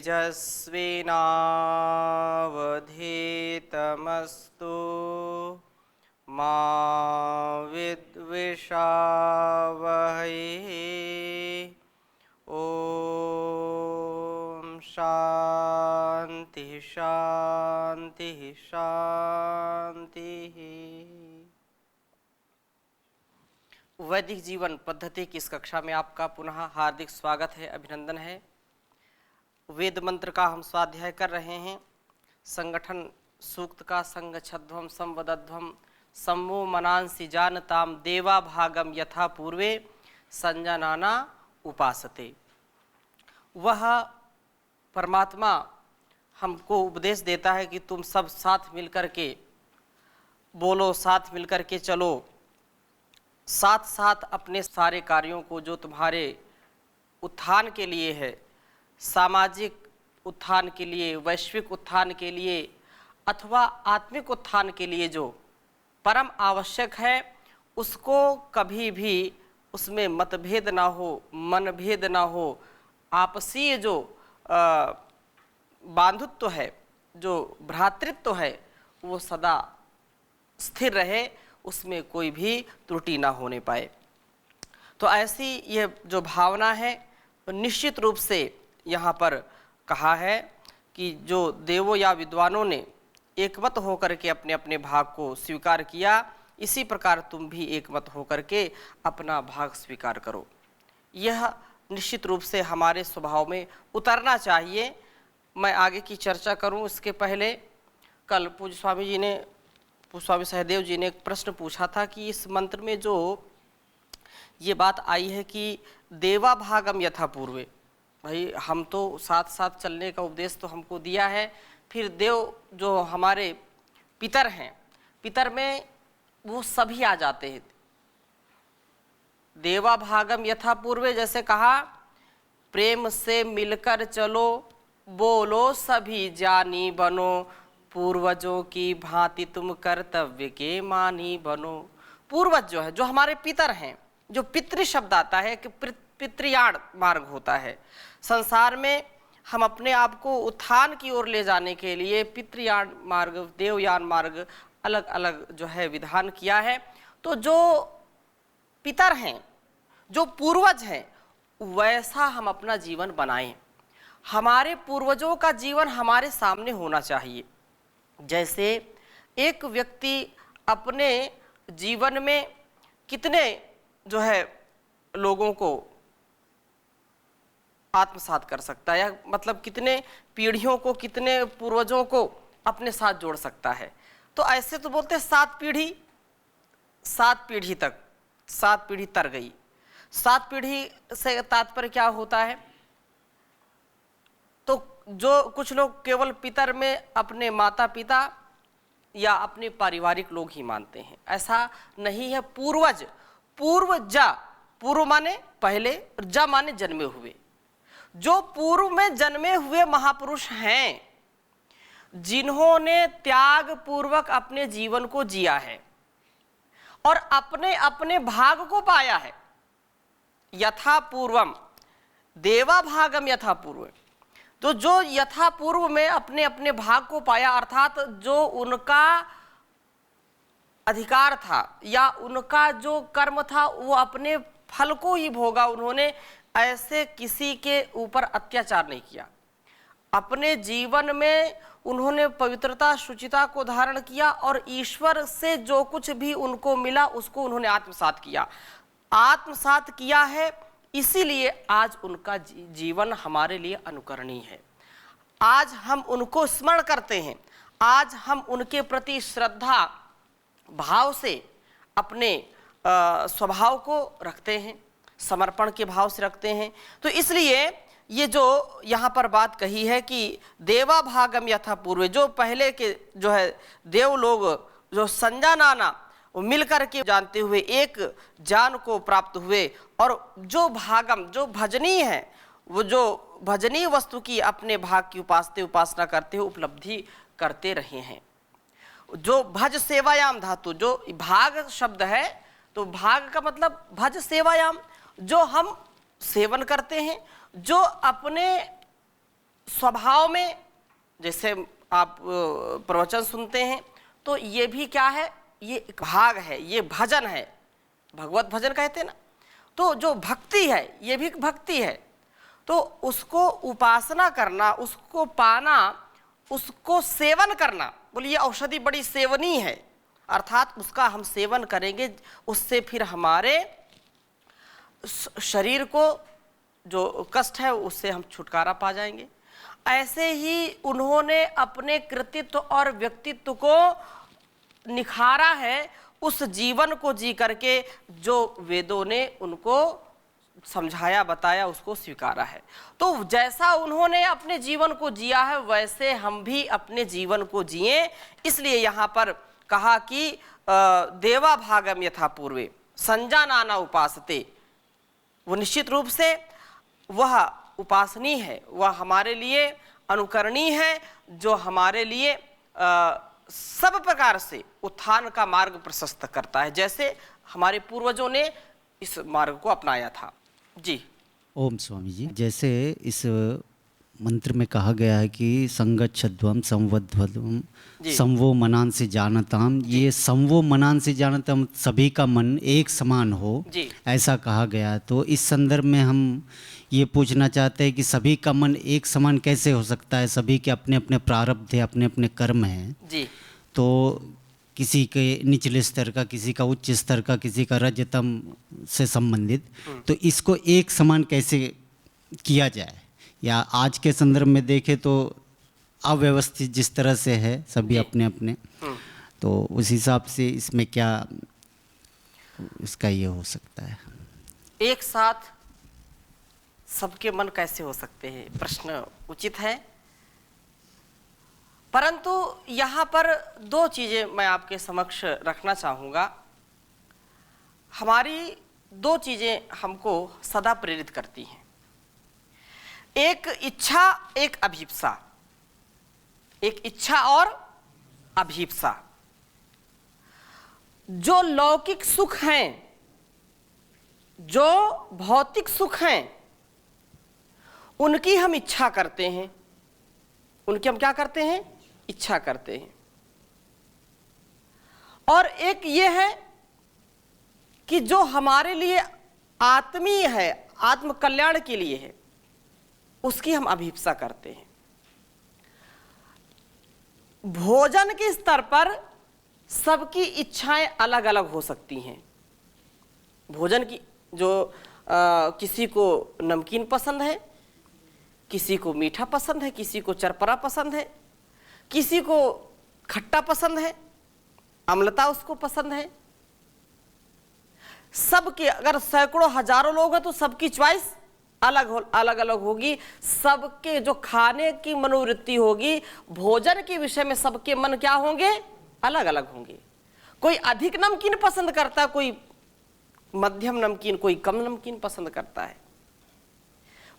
तेजस्विनावधीतमस्तु मा विद्विषावहै। ओम शांति शांति शांति। वैदिक जीवन पद्धति की इस कक्षा में आपका पुनः हार्दिक स्वागत है, अभिनंदन है। वेद मंत्र का हम स्वाध्याय कर रहे हैं। संगठन सूक्त का संग छध्वम संवदध्वम सम्मो मनांसि जानताम देवा भागम यथा पूर्वे संजानाना उपासते। वह परमात्मा हमको उपदेश देता है कि तुम सब साथ मिलकर के बोलो, साथ मिलकर के चलो, साथ साथ अपने सारे कार्यों को जो तुम्हारे उत्थान के लिए है, सामाजिक उत्थान के लिए, वैश्विक उत्थान के लिए अथवा आत्मिक उत्थान के लिए जो परम आवश्यक है, उसको कभी भी उसमें मतभेद ना हो, मनभेद ना हो, आपसी जो बांधुत्व है, जो भ्रातृत्व है, वो सदा स्थिर रहे, उसमें कोई भी त्रुटि ना होने पाए। तो ऐसी ये जो भावना है, तो निश्चित रूप से यहाँ पर कहा है कि जो देवों या विद्वानों ने एकमत होकर के अपने अपने भाग को स्वीकार किया, इसी प्रकार तुम भी एकमत होकर के अपना भाग स्वीकार करो। यह निश्चित रूप से हमारे स्वभाव में उतरना चाहिए। मैं आगे की चर्चा करूं इसके पहले कल पूज्य स्वामी सहदेव जी ने एक प्रश्न पूछा था कि इस मंत्र में जो ये बात आई है कि देवा भागम यथा पूर्वे, भाई हम तो साथ साथ चलने का उपदेश तो हमको दिया है, फिर देव जो हमारे पितर हैं, पितर में वो सभी आ जाते हैं। देवा भागम यथा पूर्वे जैसे कहा, प्रेम से मिलकर चलो, बोलो सभी जानी बनो, पूर्वजों की भांति तुम कर्तव्य के मानी बनो। पूर्वज जो है, जो हमारे पितर हैं, जो पितृ शब्द आता है कि पितृयाण मार्ग होता है। संसार में हम अपने आप को उत्थान की ओर ले जाने के लिए पितृयान मार्ग, देवयान मार्ग अलग अलग जो है विधान किया है। तो जो पितर हैं, जो पूर्वज हैं, वैसा हम अपना जीवन बनाएं। हमारे पूर्वजों का जीवन हमारे सामने होना चाहिए। जैसे एक व्यक्ति अपने जीवन में कितने जो है लोगों को आत्मसात कर सकता है, या मतलब कितने पीढ़ियों को, कितने पूर्वजों को अपने साथ जोड़ सकता है। तो ऐसे तो बोलते हैं 7 पीढ़ी, 7 पीढ़ी तक, 7 पीढ़ी तर गई। 7 पीढ़ी से तात्पर्य क्या होता है? तो जो कुछ लोग केवल पितर में अपने माता पिता या अपने पारिवारिक लोग ही मानते हैं, ऐसा नहीं है। पूर्वज, पूर्वजा, पूर्व माने पहले, जा माने जन्मे हुए। जो पूर्व में जन्मे हुए महापुरुष हैं, जिन्होंने त्याग पूर्वक अपने जीवन को जिया है और अपने अपने भाग को पाया है। यथा पूर्वम देवा भागम यथा पूर्व, तो जो यथा पूर्व में अपने अपने भाग को पाया, अर्थात जो उनका अधिकार था या उनका जो कर्म था, वो अपने फल को ही भोगा। उन्होंने ऐसे किसी के ऊपर अत्याचार नहीं किया। अपने जीवन में उन्होंने पवित्रता, शुचिता को धारण किया और ईश्वर से जो कुछ भी उनको मिला उसको उन्होंने आत्मसात किया। आत्मसात किया है, इसीलिए आज उनका जीवन हमारे लिए अनुकरणीय है। आज हम उनको स्मरण करते हैं, आज हम उनके प्रति श्रद्धा भाव से अपने स्वभाव को रखते हैं, समर्पण के भाव से रखते हैं। तो इसलिए ये जो यहाँ पर बात कही है कि देवा भागम यथा पूर्व, जो पहले के जो है देव लोग जो संजानाना, वो मिलकर के जानते हुए एक जान को प्राप्त हुए, और जो भागम, जो भजनीय है, वो जो भजनीय वस्तु की अपने भाग की उपासना करते हुए उपलब्धि करते रहे हैं। जो भज सेवायाम धातु, जो भाग शब्द है, तो भाग का मतलब भज सेवायाम, जो हम सेवन करते हैं, जो अपने स्वभाव में जैसे आप प्रवचन सुनते हैं तो ये भी क्या है, ये एक भाग है, ये भजन है, भगवत भजन कहते हैं ना। तो जो भक्ति है ये भी एक भक्ति है, तो उसको उपासना करना, उसको पाना, उसको सेवन करना, बोलिए औषधि बड़ी सेवनीय है, अर्थात उसका हम सेवन करेंगे, उससे फिर हमारे शरीर को जो कष्ट है उससे हम छुटकारा पा जाएंगे। ऐसे ही उन्होंने अपने कृतित्व और व्यक्तित्व को निखारा है उस जीवन को जी करके जो वेदों ने उनको समझाया, बताया, उसको स्वीकारा है। तो जैसा उन्होंने अपने जीवन को जिया है वैसे हम भी अपने जीवन को जिए। इसलिए यहाँ पर कहा कि देवा भागम यथा पूर्वे संजानाना उपासते, वो निश्चित रूप से वह उपासनीय है, वह हमारे लिए अनुकरणीय है, जो हमारे लिए सब प्रकार से उत्थान का मार्ग प्रशस्त करता है, जैसे हमारे पूर्वजों ने इस मार्ग को अपनाया था। जी ओम स्वामी जी, जैसे इस मंत्र में कहा गया है कि संगच्छध्वम संवध्वम संवो मनान से जानताम, ये संवो मनान से जानताम सभी का मन एक समान हो, ऐसा कहा गया। तो इस संदर्भ में हम ये पूछना चाहते हैं कि सभी का मन एक समान कैसे हो सकता है? सभी के अपने अपने प्रारब्ध है, अपने अपने कर्म हैं जी। तो किसी के निचले स्तर का, किसी का उच्च स्तर का, किसी का रजतम से संबंधित, तो इसको एक समान कैसे किया जाए? या आज के संदर्भ में देखें तो अव्यवस्थित जिस तरह से है सभी अपने अपने, तो उस हिसाब से इसमें क्या इसका ये हो सकता है? एक साथ सबके मन कैसे हो सकते हैं, प्रश्न उचित है, परंतु यहाँ पर दो चीज़ें मैं आपके समक्ष रखना चाहूँगा। हमारी दो चीज़ें हमको सदा प्रेरित करती हैं, एक इच्छा, एक अभीप्सा। एक इच्छा और अभीप्सा। जो लौकिक सुख हैं, जो भौतिक सुख हैं, उनकी हम इच्छा करते हैं, उनकी हम क्या करते हैं? इच्छा करते हैं। और एक ये है कि जो हमारे लिए आत्मीय है, आत्म कल्याण के लिए है, उसकी हम अभीप्सा करते हैं। भोजन के स्तर पर सबकी इच्छाएं अलग अलग हो सकती हैं। भोजन की जो किसी को नमकीन पसंद है, किसी को मीठा पसंद है, किसी को चरपरा पसंद है, किसी को खट्टा पसंद है, अम्लता उसको पसंद है। सबके अगर सैकड़ों हजारों लोग हैं तो सबकी चॉइस अलग अलग होगी। सबके जो खाने की मनोवृत्ति होगी, भोजन के विषय में सबके मन क्या होंगे? अलग अलग होंगे। कोई अधिक नमकीन पसंद करता है, कोई मध्यम नमकीन, कोई कम नमकीन पसंद करता है।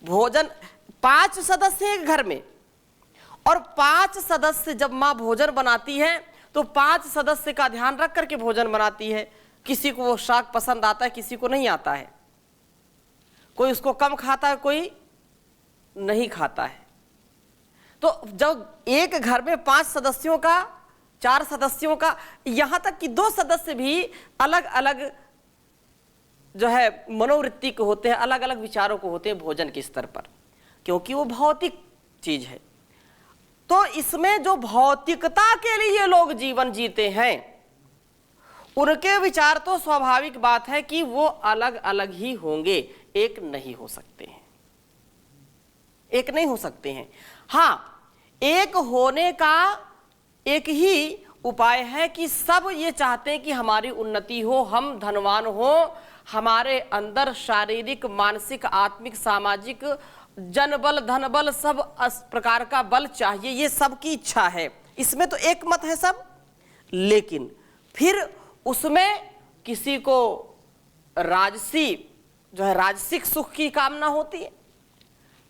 भोजन 5 सदस्य हैं घर में, और 5 सदस्य जब माँ भोजन बनाती है तो 5 सदस्य का ध्यान रख करके भोजन बनाती है। किसी को वो शाक पसंद आता है, किसी को नहीं आता है, कोई उसको कम खाता है, कोई नहीं खाता है। तो जब एक घर में 5 सदस्यों का, 4 सदस्यों का, यहां तक कि 2 सदस्य भी अलग अलग जो है मनोवृत्ति के होते हैं, अलग अलग विचारों को होते हैं भोजन के स्तर पर, क्योंकि वो भौतिक चीज है। तो इसमें जो भौतिकता के लिए लोग जीवन जीते हैं, उनके विचार तो स्वाभाविक बात है कि वो अलग अलग ही होंगे, एक नहीं हो सकते हैं, एक नहीं हो सकते हैं। हाँ, एक होने का एक ही उपाय है कि सब ये चाहते हैं कि हमारी उन्नति हो, हम धनवान हो, हमारे अंदर शारीरिक, मानसिक, आत्मिक, सामाजिक, जन बल, धन बल, सब प्रकार का बल चाहिए, ये सबकी इच्छा है। इसमें तो एक मत है सब। लेकिन फिर उसमें किसी को राजसी जो है राजसिक सुख की कामना होती है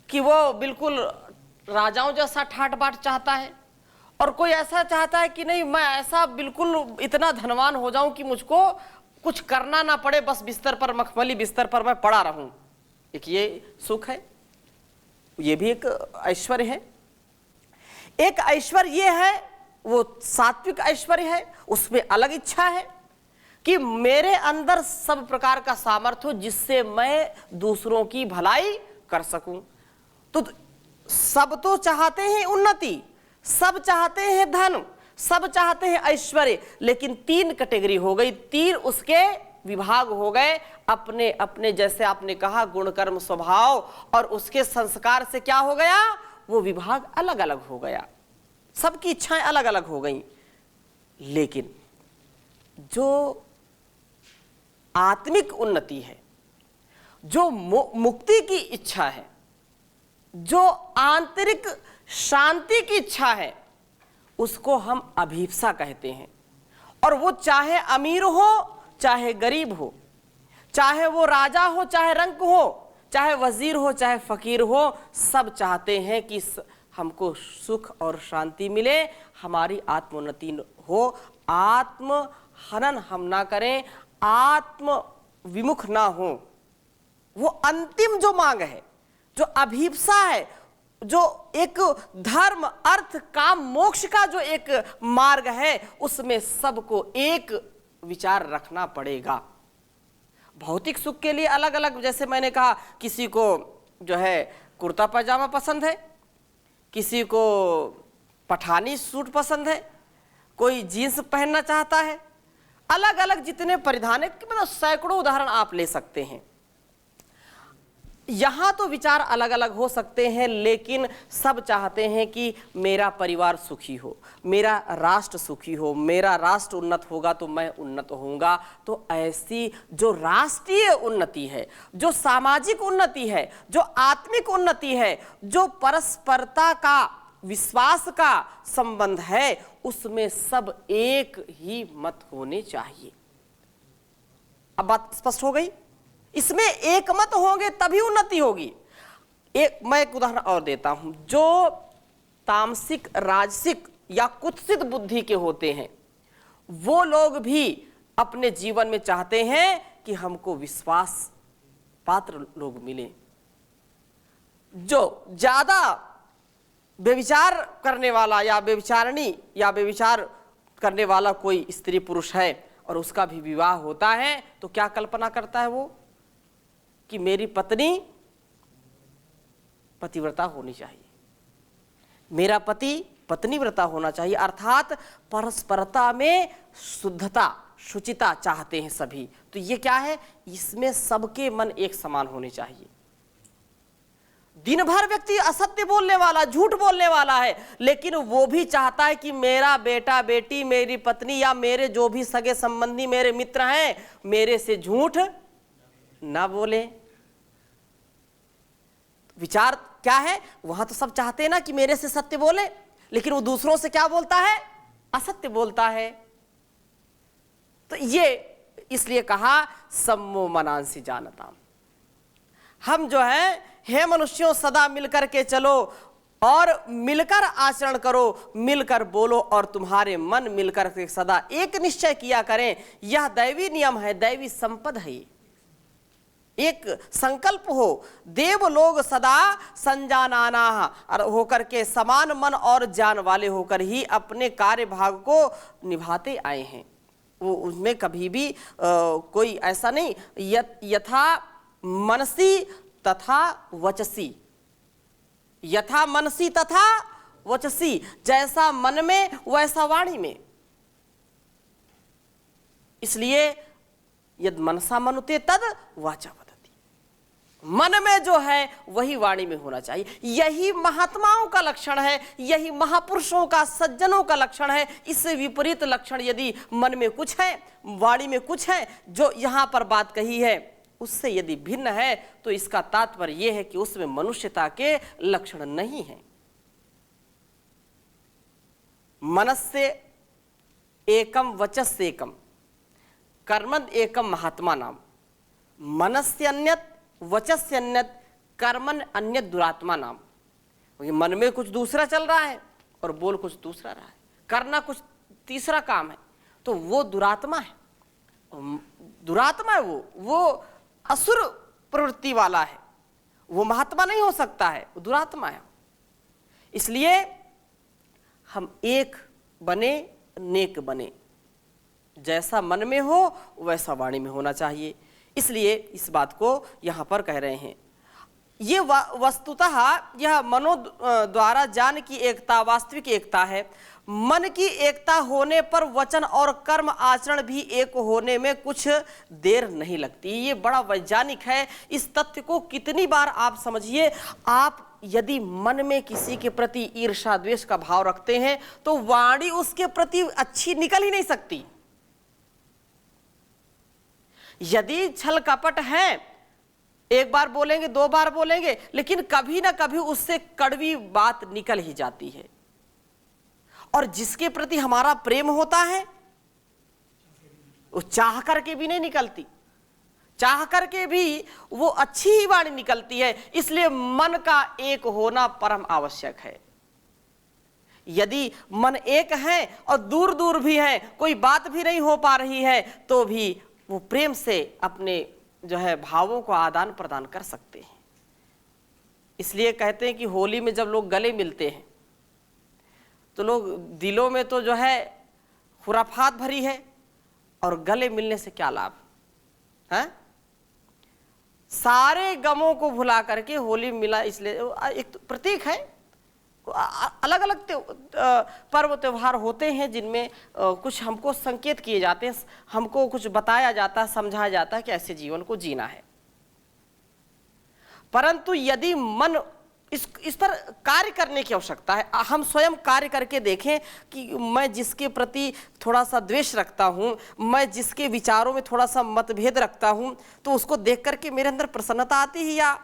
कि वो बिल्कुल राजाओं जैसा ठाट बाट चाहता है, और कोई ऐसा चाहता है कि नहीं, मैं ऐसा बिल्कुल इतना धनवान हो जाऊं कि मुझको कुछ करना ना पड़े, बस बिस्तर पर, मखमली बिस्तर पर मैं पड़ा रहूं। एक ये सुख है। ये भी एक ऐश्वर्य है। एक ऐश्वर्य ये है, वो सात्विक ऐश्वर्य है, उसमें अलग इच्छा है कि मेरे अंदर सब प्रकार का सामर्थ्य हो जिससे मैं दूसरों की भलाई कर सकूं। तो सब तो चाहते हैं उन्नति, सब चाहते हैं धन, सब चाहते हैं ऐश्वर्य, लेकिन तीन कैटेगरी हो गई, तीन उसके विभाग हो गए अपने अपने, जैसे आपने कहा गुण कर्म स्वभाव, और उसके संस्कार से क्या हो गया, वो विभाग अलग अलग हो गया, सबकी इच्छाएं अलग अलग हो गई। लेकिन जो आत्मिक उन्नति है, जो मुक्ति की इच्छा है, जो आंतरिक शांति की इच्छा है, उसको हम अभिप्सा कहते हैं। और वो चाहे अमीर हो चाहे गरीब हो, चाहे वो राजा हो चाहे रंक हो, चाहे वजीर हो चाहे फकीर हो, सब चाहते हैं कि हमको सुख और शांति मिले, हमारी आत्मोन्नति हो, आत्म हनन हम ना करें, आत्म विमुख ना हो। वो अंतिम जो मांग है, जो अभिप्सा है, जो एक धर्म अर्थ काम मोक्ष का जो एक मार्ग है, उसमें सबको एक विचार रखना पड़ेगा। भौतिक सुख के लिए अलग अलग, जैसे मैंने कहा, किसी को जो है कुर्ता पैजामा पसंद है, किसी को पठानी सूट पसंद है, कोई जीन्स पहनना चाहता है, अलग अलग जितने परिधान है, मतलब सैकड़ों उदाहरण आप ले सकते हैं। यहां तो विचार अलग अलग हो सकते हैं, लेकिन सब चाहते हैं कि मेरा परिवार सुखी हो, मेरा राष्ट्र सुखी हो, मेरा राष्ट्र उन्नत होगा तो मैं उन्नत होऊंगा। तो ऐसी जो राष्ट्रीय उन्नति है, जो सामाजिक उन्नति है, जो आत्मिक उन्नति है, जो परस्परता का विश्वास का संबंध है, उसमें सब एक ही मत होने चाहिए। अब बात स्पष्ट हो गई। इसमें एक मत होंगे तभी उन्नति होगी। मैं एक उदाहरण और देता हूं। जो तामसिक, राजसिक या कुत्सित बुद्धि के होते हैं, वो लोग भी अपने जीवन में चाहते हैं कि हमको विश्वास पात्र लोग मिले। जो ज्यादा व्यभिचार करने वाला या व्यभिचारिणी या व्यभिचार करने वाला कोई स्त्री पुरुष है और उसका भी विवाह होता है, तो क्या कल्पना करता है वो कि मेरी पत्नी पतिव्रता होनी चाहिए, मेरा पति पत्नीव्रता होना चाहिए, अर्थात परस्परता में शुद्धता, शुचिता चाहते हैं सभी। तो ये क्या है, इसमें सबके मन एक समान होने चाहिए। दिन भर व्यक्ति असत्य बोलने वाला, झूठ बोलने वाला है, लेकिन वो भी चाहता है कि मेरा बेटा बेटी, मेरी पत्नी या मेरे जो भी सगे संबंधी मेरे मित्र हैं, मेरे से झूठ ना बोले। विचार क्या है, वहां तो सब चाहते हैं ना कि मेरे से सत्य बोले, लेकिन वो दूसरों से क्या बोलता है, असत्य बोलता है। तो ये इसलिए कहा सम्मो मनांसि जानताम। हम जो है, हे मनुष्यों, सदा मिलकर के चलो और मिलकर आचरण करो, मिलकर बोलो और तुम्हारे मन मिलकर के सदा एक निश्चय किया करें। यह दैवी नियम है, दैवी संपद है। एक संकल्प हो, देव लोग सदा संजानाना होकर के समान मन और जान वाले होकर ही अपने कार्य भाग को निभाते आए हैं। वो उसमें कभी भी कोई ऐसा नहीं, यथा मनसी तथा वचसी, यथा मनसी तथा वचसी, जैसा मन में वैसा वाणी में। इसलिए यद मनसा मनुते तद वाचा वदति, मन में जो है वही वाणी में होना चाहिए। यही महात्माओं का लक्षण है, यही महापुरुषों का, सज्जनों का लक्षण है। इससे विपरीत लक्षण यदि मन में कुछ है, वाणी में कुछ है, जो यहां पर बात कही है उससे यदि भिन्न है, तो इसका तात्पर्य यह है कि उसमें मनुष्यता के लक्षण नहीं है। मनस्य एकम वचस्य एकम कर्मद एकम महात्मा नाम। मनस्य अन्यत वचस्य अन्यत कर्मन अन्यत दुरात्मा नाम। मन में कुछ दूसरा चल रहा है और बोल कुछ दूसरा रहा है, करना कुछ तीसरा काम है, तो वो दुरात्मा है। दुरात्मा है वो असुर प्रवृत्ति वाला है, वो महात्मा नहीं हो सकता है, वो दुरात्मा है। इसलिए हम एक बने, नेक बने, जैसा मन में हो वैसा वाणी में होना चाहिए। इसलिए इस बात को यहाँ पर कह रहे हैं। ये वस्तुतः यह मनो द्वारा ज्ञान की एकता वास्तविक एकता है। मन की एकता होने पर वचन और कर्म आचरण भी एक होने में कुछ देर नहीं लगती। ये बड़ा वैज्ञानिक है। इस तथ्य को कितनी बार आप समझिए। आप यदि मन में किसी के प्रति ईर्ष्या द्वेष का भाव रखते हैं तो वाणी उसके प्रति अच्छी निकल ही नहीं सकती। यदि छल कपट है, एक बार बोलेंगे, दो बार बोलेंगे, लेकिन कभी ना कभी उससे कड़वी बात निकल ही जाती है। और जिसके प्रति हमारा प्रेम होता है वो चाह करके भी नहीं निकलती, चाह करके भी वो अच्छी ही वाणी निकलती है। इसलिए मन का एक होना परम आवश्यक है। यदि मन एक है और दूर दूर भी है, कोई बात भी नहीं हो पा रही है, तो भी वो प्रेम से अपने जो है भावों को आदान प्रदान कर सकते हैं। इसलिए कहते हैं कि होली में जब लोग गले मिलते हैं तो लोग दिलों में तो जो है खुराफात भरी है, और गले मिलने से क्या लाभ है? सारे गमों को भुला करके होली मिला, इसलिए एक प्रतीक है। अलग अलग पर्व त्योहार होते हैं जिनमें कुछ हमको संकेत किए जाते हैं, हमको कुछ बताया जाता है, समझाया जाता है कि ऐसे जीवन को जीना है। परंतु यदि मन इस पर कार्य करने की आवश्यकता है। हम स्वयं कार्य करके देखें कि मैं जिसके प्रति थोड़ा सा द्वेष रखता हूँ, मैं जिसके विचारों में थोड़ा सा मतभेद रखता हूँ, तो उसको देख करके मेरे अंदर प्रसन्नता आती है या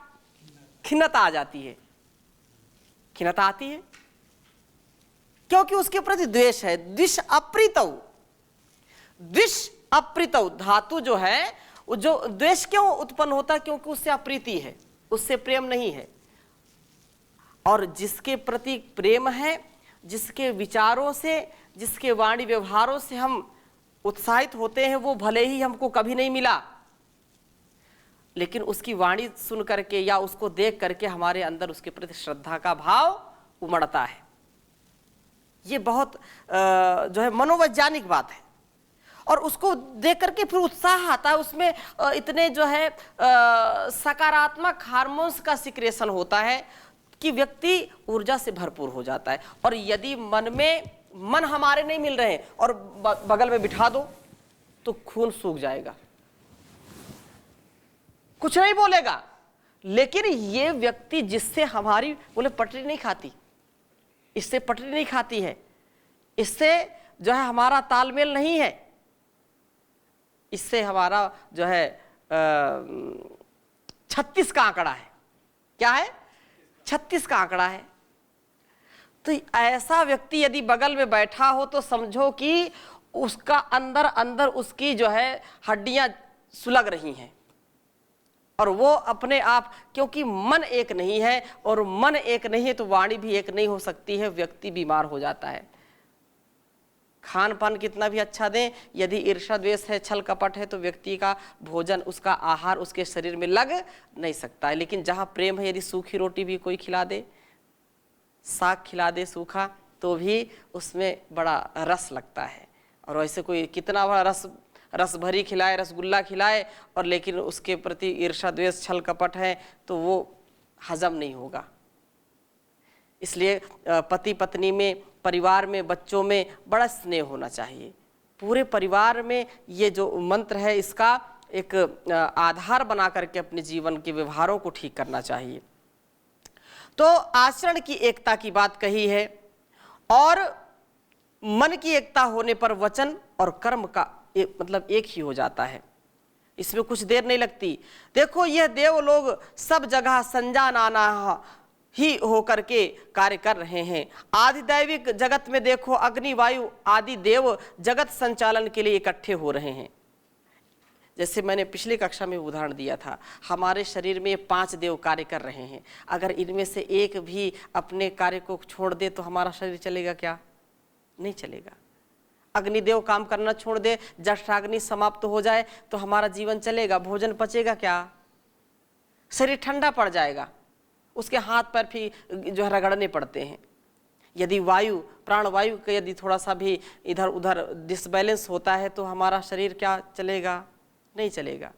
खिन्नता आ जाती है? खिन्नता आती है, क्योंकि उसके प्रति द्वेष है। द्विष अप्रीतौ, द्विष अप्रीतौ धातु जो है, जो द्वेष क्यों उत्पन्न होता है? क्योंकि उससे अप्रीति है, उससे प्रेम नहीं है। और जिसके प्रति प्रेम है, जिसके विचारों से, जिसके वाणी व्यवहारों से हम उत्साहित होते हैं, वो भले ही हमको कभी नहीं मिला, लेकिन उसकी वाणी सुन करके या उसको देख करके हमारे अंदर उसके प्रति श्रद्धा का भाव उमड़ता है। ये बहुत जो है मनोवैज्ञानिक बात है। और उसको देख करके फिर उत्साह आता है, उसमें इतने जो है सकारात्मक हार्मोन्स का सिक्रेशन होता है कि व्यक्ति ऊर्जा से भरपूर हो जाता है। और यदि मन हमारे नहीं मिल रहे हैं और बगल में बिठा दो तो खून सूख जाएगा, कुछ नहीं बोलेगा। लेकिन ये व्यक्ति जिससे हमारी बोले पटरी नहीं खाती, इससे पटरी नहीं खाती है, इससे जो है हमारा तालमेल नहीं है, इससे हमारा जो है 36 का आंकड़ा है। क्या है? 36 का आंकड़ा है। तो ऐसा व्यक्ति यदि बगल में बैठा हो तो समझो कि उसका अंदर अंदर उसकी जो है हड्डियां सुलग रही हैं, और वो अपने आप, क्योंकि मन एक नहीं है, और मन एक नहीं है तो वाणी भी एक नहीं हो सकती है, व्यक्ति बीमार हो जाता है। खान पान कितना भी अच्छा दें, यदि ईर्ष्या द्वेष है, छल कपट है, तो व्यक्ति का भोजन, उसका आहार उसके शरीर में लग नहीं सकता है। लेकिन जहाँ प्रेम है, यदि सूखी रोटी भी कोई खिला दे, साग खिला दे सूखा, तो भी उसमें बड़ा रस लगता है। और वैसे कोई कितना बड़ा रस भरी खिलाए, रसगुल्ला खिलाए, और लेकिन उसके प्रति ईर्ष्या द्वेष छल कपट है, तो वो हजम नहीं होगा। इसलिए पति पत्नी में, परिवार में, बच्चों में बड़ा स्नेह होना चाहिए। पूरे परिवार में ये जो मंत्र है, इसका एक आधार बना करके अपने जीवन के व्यवहारों को ठीक करना चाहिए। तो आचरण की एकता की बात कही है, और मन की एकता होने पर वचन और कर्म का मतलब एक ही हो जाता है। इसमें कुछ देर नहीं लगती। देखो, यह देव लोग सब जगह संजानाना ही होकर के कार्य कर रहे हैं। आधिदैविक जगत में देखो, अग्नि, वायु आदि देव जगत संचालन के लिए इकट्ठे हो रहे हैं। जैसे मैंने पिछली कक्षा में उदाहरण दिया था, हमारे शरीर में 5 देव कार्य कर रहे हैं। अगर इनमें से एक भी अपने कार्य को छोड़ दे तो हमारा शरीर चलेगा क्या? नहीं चलेगा। अग्निदेव काम करना छोड़ दे, जठराग्नि समाप्त हो जाए तो हमारा जीवन चलेगा? भोजन पचेगा क्या? शरीर ठंडा पड़ जाएगा। उसके हाथ पैर भी जो है रगड़ने पड़ते हैं। यदि वायु, प्राणवायु का यदि थोड़ा सा भी इधर उधर डिसबैलेंस होता है तो हमारा शरीर क्या चलेगा? नहीं चलेगा,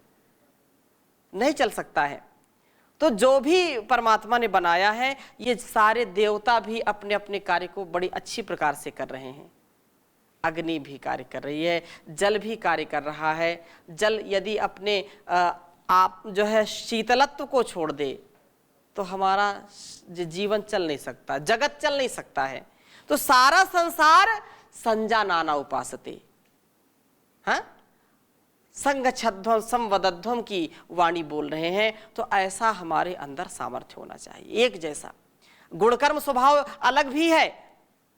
नहीं चल सकता है। तो जो भी परमात्मा ने बनाया है, ये सारे देवता भी अपने अपने कार्य को बड़ी अच्छी प्रकार से कर रहे हैं। अग्नि भी कार्य कर रही है, जल भी कार्य कर रहा है। जल यदि अपने आप जो है शीतलत्व को छोड़ दे तो हमारा जीवन चल नहीं सकता, जगत चल नहीं सकता है। तो सारा संसार संजानाना उपासते, हाँ, संगच्छध्वम संवदध्वम की वाणी बोल रहे हैं। तो ऐसा हमारे अंदर सामर्थ्य होना चाहिए, एक जैसा। गुणकर्म स्वभाव अलग भी है,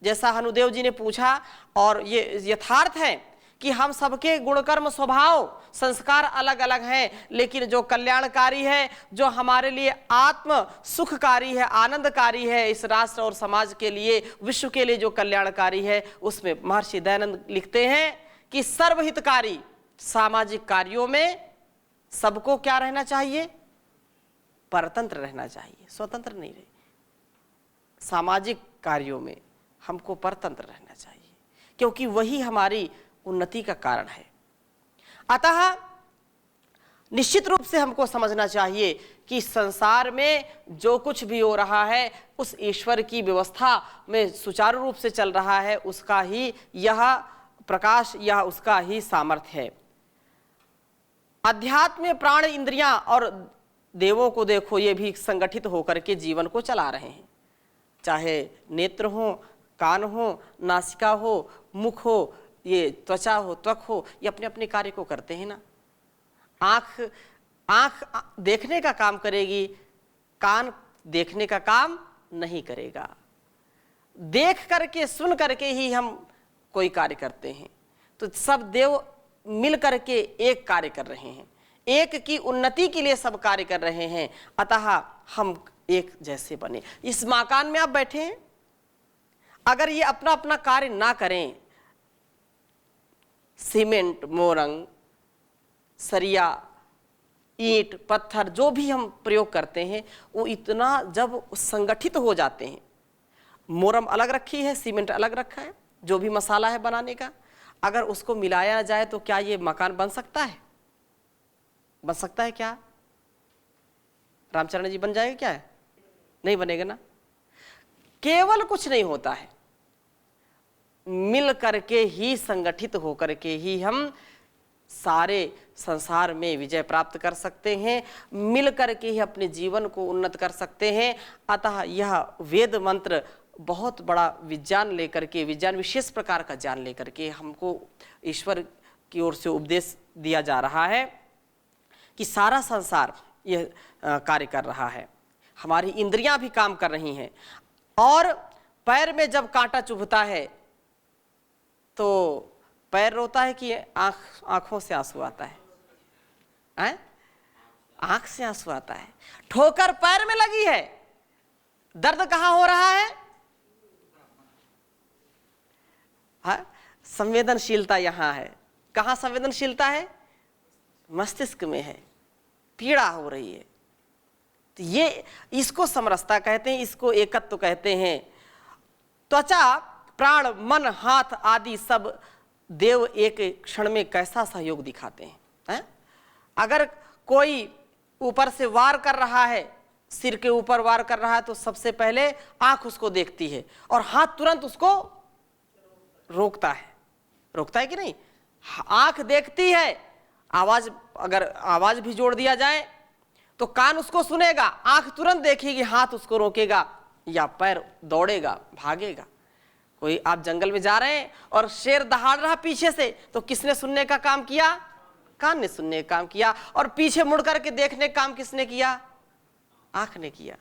जैसा हनुदेव जी ने पूछा, और ये यथार्थ है कि हम सबके गुणकर्म स्वभाव संस्कार अलग अलग हैं, लेकिन जो कल्याणकारी है, जो हमारे लिए आत्म सुखकारी है, आनंदकारी है, इस राष्ट्र और समाज के लिए, विश्व के लिए जो कल्याणकारी है, उसमें महर्षि दयानंद लिखते हैं कि सर्वहितकारी सामाजिक कार्यों में सबको क्या रहना चाहिए? परतंत्र रहना चाहिए, स्वतंत्र नहीं रहे। सामाजिक कार्यों में हमको परतंत्र रहना चाहिए, क्योंकि वही हमारी उन्नति का कारण है। अतः निश्चित रूप से हमको समझना चाहिए कि संसार में जो कुछ भी हो रहा है, उस ईश्वर की व्यवस्था में सुचारू रूप से चल रहा है, उसका ही यह प्रकाश, यह उसका ही सामर्थ्य है। अध्यात्म में प्राण, इंद्रियां और देवों को देखो, ये भी संगठित होकर के जीवन को चला रहे हैं। चाहे नेत्र हो, कान हो, नासिका हो, मुख हो, ये त्वचा हो, त्वक हो, ये अपने अपने कार्य को करते हैं ना। आँख देखने का काम करेगी, कान देखने का काम नहीं करेगा। देख करके, सुन करके ही हम कोई कार्य करते हैं। तो सब देव मिल करके एक कार्य कर रहे हैं, एक की उन्नति के लिए सब कार्य कर रहे हैं। अतः हम एक जैसे बने। इस मकान में आप बैठे हैं, अगर ये अपना अपना कार्य ना करें, सीमेंट, मोरंग, सरिया, ईंट, पत्थर जो भी हम प्रयोग करते हैं, वो इतना जब संगठित हो जाते हैं, मोरम अलग रखी है, सीमेंट अलग रखा है, जो भी मसाला है बनाने का, अगर उसको मिलाया जाए तो क्या ये मकान बन सकता है? बन सकता है क्या? रामचरण जी बन जाएगा क्या? नहीं बनेगा ना। केवल कुछ नहीं होता है, मिल करके ही, संगठित होकर के ही हम सारे संसार में विजय प्राप्त कर सकते हैं, मिल करके ही अपने जीवन को उन्नत कर सकते हैं। अतः यह वेद मंत्र बहुत बड़ा विज्ञान लेकर के, विज्ञान विशेष प्रकार का ज्ञान लेकर के हमको ईश्वर की ओर से उपदेश दिया जा रहा है कि सारा संसार यह कार्य कर रहा है। हमारी इंद्रियां भी काम कर रही हैं, और पैर में जब कांटा चुभता है तो पैर रोता है कि आंखों से आंसू आता है? आंख से आंसू आता है। ठोकर पैर में लगी है, दर्द कहां हो रहा है? संवेदनशीलता यहां है। कहां संवेदनशीलता है? मस्तिष्क में है, पीड़ा हो रही है। तो ये इसको समरसता कहते हैं, इसको एकत्व कहते हैं। त्वचा, प्राण, मन, हाथ आदि सब देव एक क्षण में कैसा सहयोग दिखाते हैं, अगर कोई ऊपर से वार कर रहा है, सिर के ऊपर वार कर रहा है, तो सबसे पहले आंख उसको देखती है और हाथ तुरंत उसको रोकता है। रोकता है कि नहीं? आंख देखती है, आवाज, अगर आवाज भी जोड़ दिया जाए तो कान उसको सुनेगा, आंख तुरंत देखेगी, हाथ उसको रोकेगा या पैर दौड़ेगा, भागेगा। कोई आप जंगल में जा रहे हैं और शेर दहाड़ रहा पीछे से, तो किसने सुनने का काम किया? कान ने सुनने का काम किया। और पीछे मुड़ करके देखने का काम किसने किया? आंख ने किया।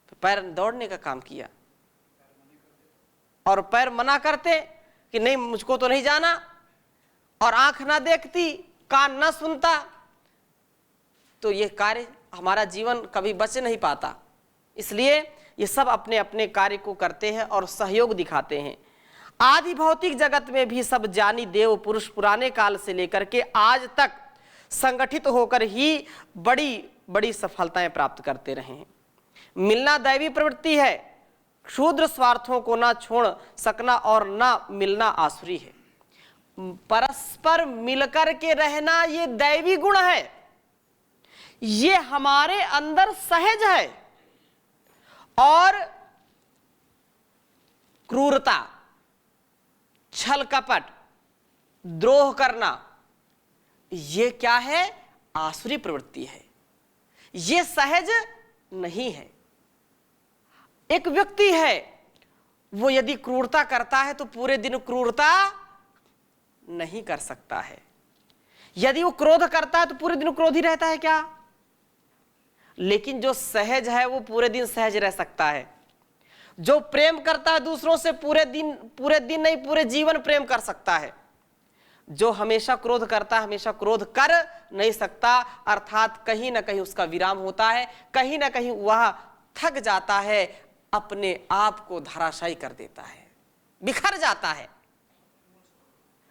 तो पैर दौड़ने का काम किया, और पैर मना करते कि नहीं मुझको तो नहीं जाना, और आंख ना देखती, कान ना सुनता, तो ये कार्य हमारा जीवन कभी बच नहीं पाता। इसलिए ये सब अपने अपने कार्य को करते हैं और सहयोग दिखाते हैं। आदि भौतिक जगत में भी सब ज्ञानी देव पुरुष पुराने काल से लेकर के आज तक संगठित होकर ही बड़ी बड़ी सफलताएं प्राप्त करते रहे हैं। मिलना दैवी प्रवृत्ति है, क्षुद्र स्वार्थों को ना छोड़ सकना और ना मिलना आसुरी है। परस्पर मिलकर के रहना ये दैवी गुण है, ये हमारे अंदर सहज है। और क्रूरता, छल कपट, द्रोह करना, ये क्या है? आसुरी प्रवृत्ति है, ये सहज नहीं है। एक व्यक्ति है, वो यदि क्रूरता करता है तो पूरे दिन क्रूरता नहीं कर सकता है। यदि वो क्रोध करता है तो पूरे दिन क्रोधी रहता है क्या? लेकिन जो सहज है वो पूरे दिन सहज रह सकता है। जो प्रेम करता है दूसरों से पूरे दिन नहीं, पूरे जीवन प्रेम कर सकता है। जो हमेशा क्रोध करता है हमेशा क्रोध कर नहीं सकता, अर्थात कहीं ना कहीं उसका विराम होता है, कहीं ना कहीं वह थक जाता है, अपने आप को धराशायी कर देता है, बिखर जाता है।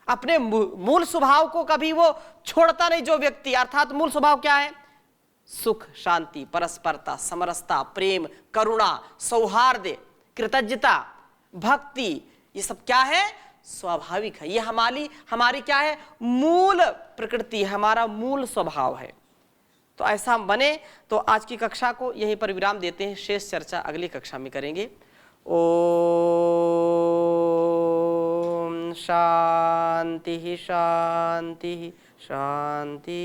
अपने मूल स्वभाव को कभी वो छोड़ता नहीं जो व्यक्ति। अर्थात मूल स्वभाव क्या है? सुख, शांति, परस्परता, समरसता, प्रेम, करुणा, सौहार्द, कृतज्ञता, भक्ति, ये सब क्या है? स्वाभाविक है। ये हमारी क्या है? मूल प्रकृति, हमारा मूल स्वभाव है। तो ऐसा हम बने। तो आज की कक्षा को यहीं पर विराम देते हैं, शेष चर्चा अगली कक्षा में करेंगे। ओम शांति शांति शांति।